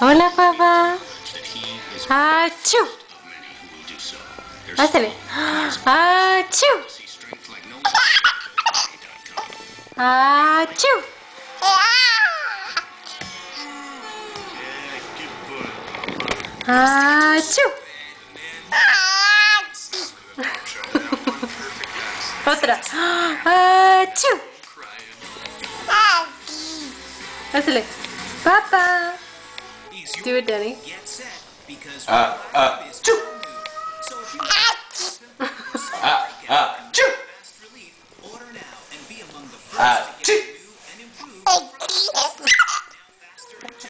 Hola, papá. ¡Achú! Hazle. ¡Achú! ¡Achú! ¡Achú! Otra. ¡Achú! Hazle. Papá. Do it, Danny. Choo!